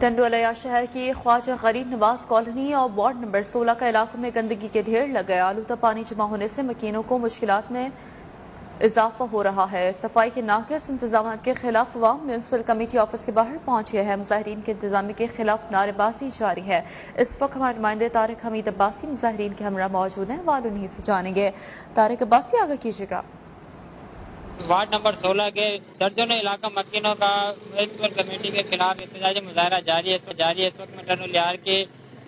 ٹنڈوالیا شہر کی خواجہ غریب نواز کالونی اور وارڈ نمبر 16 کا علاقوں میں گندگی کے ڈھیر لگ گئے۔ آلودہ پانی جمع ہونے سے مکینوں کو مشکلات میں اضافہ ہو رہا ہے۔ صفائی کے ناقص انتظامات کے خلاف عوام میونسپل کمیٹی آفس کے باہر پہنچ گئے ہیں۔ مظاہرین کے انتظامیہ کے خلاف نعرے بازی جاری ہے۔ اس وقت ہمارے نمائندے طارق حمید عباسی مظاہرین کے ہمراہ موجود ہیں، وہ انہیں سے جانیں گے۔ طارق عباسی آگاہ کیجیے گا۔ وارڈ نمبر 16 کے درجنوں علاقہ مکینوں کا میونسپل کمیٹی کے خلاف احتجاجی مظاہرہ جاری ہے۔ اس وقت میں ٹنڈولیار کی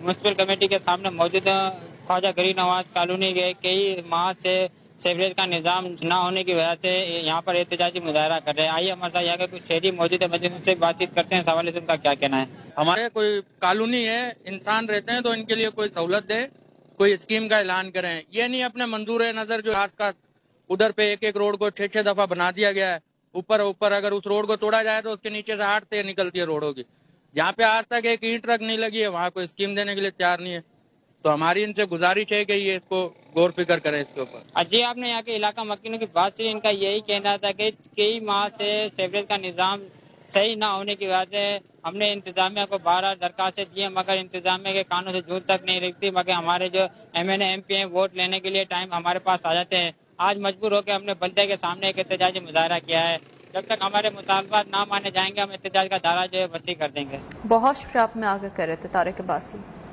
میونسپل کمیٹی کے سامنے موجود خواجہ غریب نواز کالونی کے کئی ماہ سے سیوریج کا نظام نہ ہونے کی وجہ سے یہاں پر احتجاجی مظاہرہ کر رہے ہیں۔ آئیے ہمارے ساتھ یہاں کے کچھ شہری موجود ہیں، ان سے بات چیت کرتے ہیں، اس حوالے سے ان کا کیا کہنا ہے۔ ہمارے کوئی کالونی ہے، انسان رہتے ہیں تو ان کے لیے کوئی سہولت دے، کوئی اسکیم کا اعلان کریں۔ یہ نہیں اپنے منظور نظر جو خاص خاص ادھر پہ ایک روڈ کو 6 دفعہ بنا دیا گیا ہے، اوپر اگر اس روڈ کو توڑا جائے تو اس کے نیچے سے 8 تیر نکلتی ہے روڈوں کی۔ جہاں پہ آج تک ایک اینٹ تک نہیں لگی ہے وہاں کوئی اسکیم دینے کے لیے تیار نہیں ہے۔ تو ہماری ان سے گزارش ہے کہ یہ اس کو غور فکر کریں اس کے اوپر۔ جی، آپ نے یہاں کے علاقہ مکینوں کی بات کی، ان کا یہی کہنا تھا کہ کئی ماہ سے سیوریج کا نظام صحیح نہ ہونے کی وجہ سے ہم نے انتظامیہ کو 12 درخواستیں دی ہیں، مگر انتظامیہ کے کانوں سے جون تک نہیں رکھتی، مگر ہمارے جو M N A M P ہیں ووٹ لینے کے لیے ٹائم ہمارے پاس آ جاتے ہیں۔ آج مجبور ہو کے ہم نے بلدیہ کے سامنے ایک احتجاجی مظاہرہ کیا ہے۔ جب تک ہمارے مطالبات نہ مانے جائیں گے ہم احتجاج کا دائرہ جو ہے وسیع کر دیں گے۔ بہت شکریہ، آپ میں آگاہ کر رہے تھے طارق عباسی۔